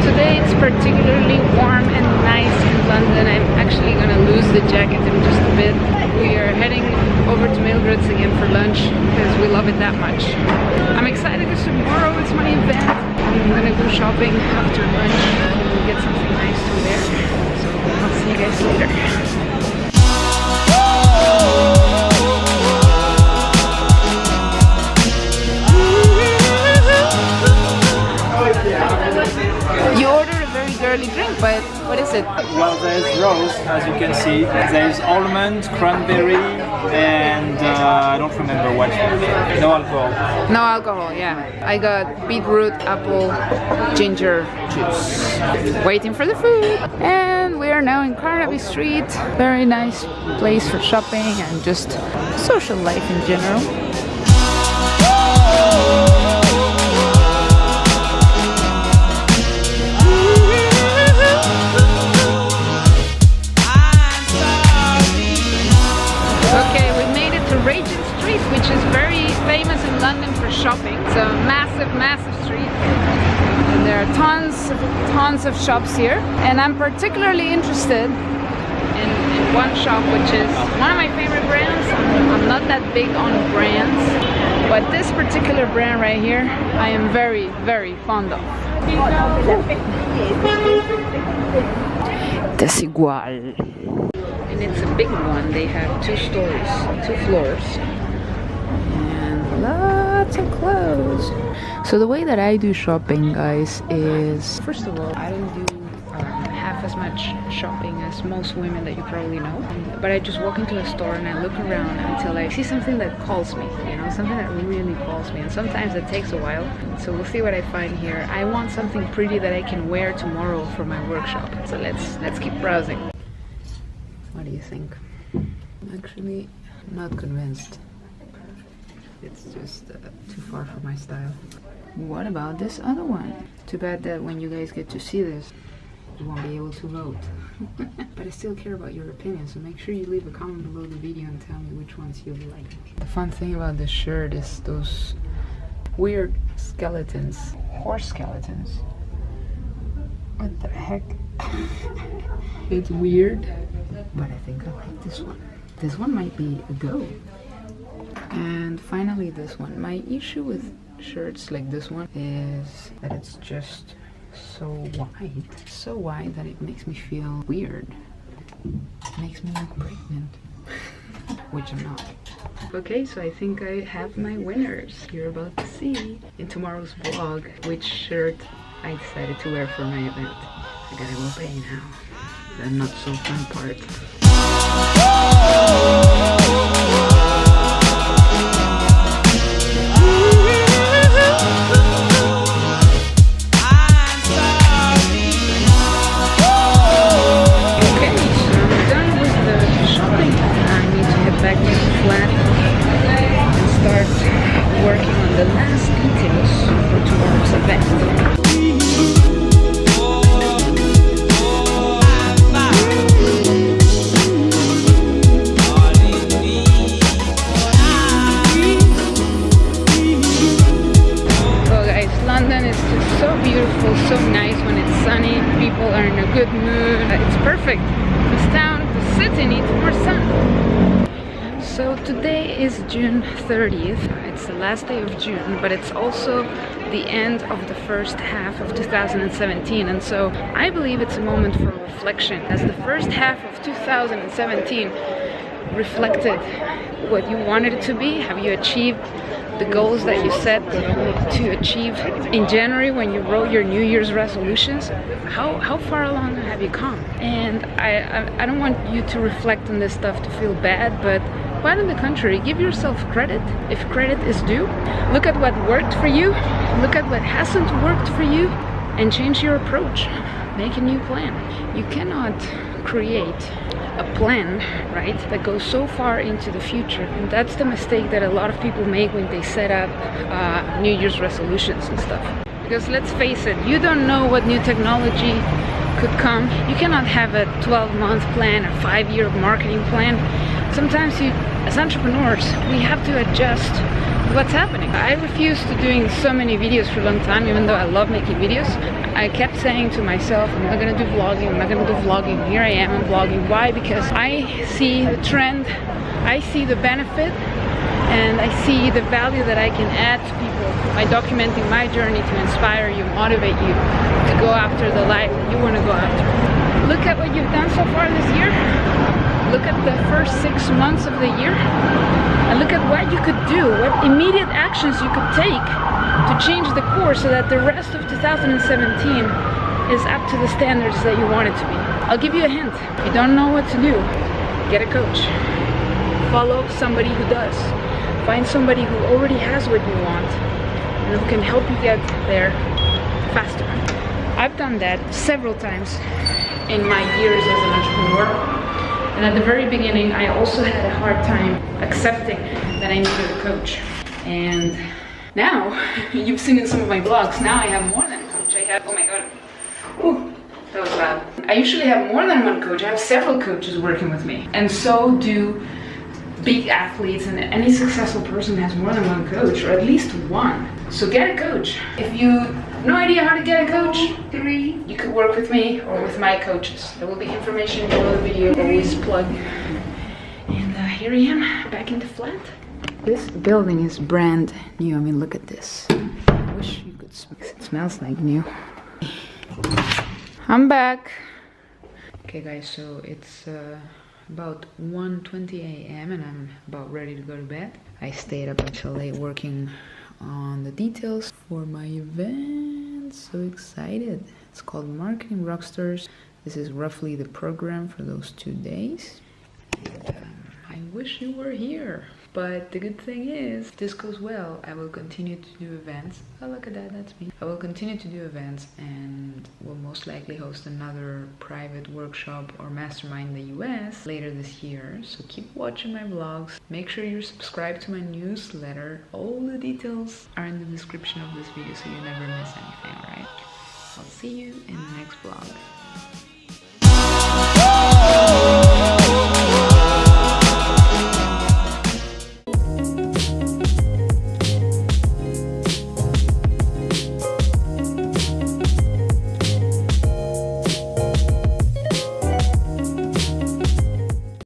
Today it's particularly warm and nice in London. I'm actually gonna lose the jacket in just a bit. We are heading over to Millan again for lunch because we love it that much. I'm excited because tomorrow it's my event. I'm gonna go shopping after lunch and we'll get something nice from there. So I'll see you guys later. You ordered a very girly drink, but what is it? Well, there's rose, as you can see. There's almond, cranberry, and I don't remember what. No alcohol. No alcohol, yeah. I got beetroot, apple, ginger juice. Waiting for the food. And we are now in Carnaby Street. Very nice place for shopping and just social life in general. Which is very famous in London for shopping. It's a massive, massive street. And there are tons of shops here. And I'm particularly interested in one shop, which is one of my favorite brands. I'm not that big on brands, but this particular brand right here, I am very, very fond of. Desigual. And it's a big one. They have 2 stores, 2 floors. Lots of clothes. So the way that I do shopping, guys, is first of all, I don't do half as much shopping as most women that you probably know, but I just walk into a store and I look around until I see something that calls me, you know, something that really calls me, and sometimes it takes a while. So we'll see what I find here. I want something pretty that I can wear tomorrow for my workshop. So let's keep browsing. What do you think? I'm actually not convinced. It's just too far for my style. What about this other one? Too bad that when you guys get to see this, you won't be able to vote. But I still care about your opinion, so make sure you leave a comment below the video and tell me which ones you like. The fun thing about this shirt is those weird skeletons. Horse skeletons. What the heck? It's weird, but I think I like this one. This one might be a go. And finally this one. My issue with shirts like this one is that it's just so wide that it makes me feel weird. It makes me look pregnant, which I'm not. Okay, so I think I have my winners. You're about to see in tomorrow's vlog which shirt I decided to wear for my event. I gotta go pay now. The not so fun part. Back to the flat and start working on the last details for tomorrow's event. Well guys, London is just so beautiful, so nice when it's sunny. People are in a good mood. It's perfect. This town, the city needs more sun. So today is June 30th. It's the last day of June, but it's also the end of the first half of 2017, and so I believe it's a moment for reflection. As the first half of 2017 reflected what you wanted it to be, have you achieved the goals that you set to achieve in January when you wrote your New Year's resolutions? How far along have you come? And I don't want you to reflect on this stuff to feel bad, but quite on the contrary, give yourself credit if credit is due. Look at what worked for you, look at what hasn't worked for you, and change your approach. Make a new plan. You cannot create a plan, right, that goes so far into the future. And that's the mistake that a lot of people make when they set up New Year's resolutions and stuff. Because let's face it, you don't know what new technology could come. You cannot have a 12-month plan, a 5-year marketing plan. Sometimes as entrepreneurs, we have to adjust what's happening. I refused to doing so many videos for a long time, even though I love making videos. I kept saying to myself, I'm not gonna do vlogging, I'm not gonna do vlogging. Here I am, I'm vlogging. Why? Because I see the trend, I see the benefit, and I see the value that I can add to people by documenting my journey to inspire you, motivate you to go after the life that you want to go after. Look at what you've done so far this year. Look at the first 6 months of the year, and look at what you could do, what immediate actions you could take to change the course so that the rest of 2017 is up to the standards that you want it to be. I'll give you a hint. If you don't know what to do, get a coach. Follow somebody who does. Find somebody who already has what you want and who can help you get there faster. I've done that several times in my years as an entrepreneur. And at the very beginning, I also had a hard time accepting that I needed a coach. And now, you've seen in some of my vlogs, now I have more than a coach. I have, oh my God, whew, that was loud. I usually have more than one coach. I have several coaches working with me. And so do big athletes, and any successful person has more than one coach, or at least one. So get a coach. If you have no idea how to get a coach, you could work with me or with my coaches. There will be information below the video, always plug. And here I am, back in the flat. This building is brand new. I mean, look at this. I wish you could smell it. It smells like new. I'm back. Okay guys, so it's about 1:20 a.m. and I'm about ready to go to bed. I stayed up until late working on the details for my event. So excited. It's called Marketing Rockstars. This is roughly the program for those 2 days. I wish you were here. But the good thing is, if this goes well, I will continue to do events. Oh, look at that, that's me. I will continue to do events and will most likely host another private workshop or mastermind in the US later this year. So keep watching my vlogs. Make sure you're subscribed to my newsletter. All the details are in the description of this video so you never miss anything, alright? I'll see you in the next vlog.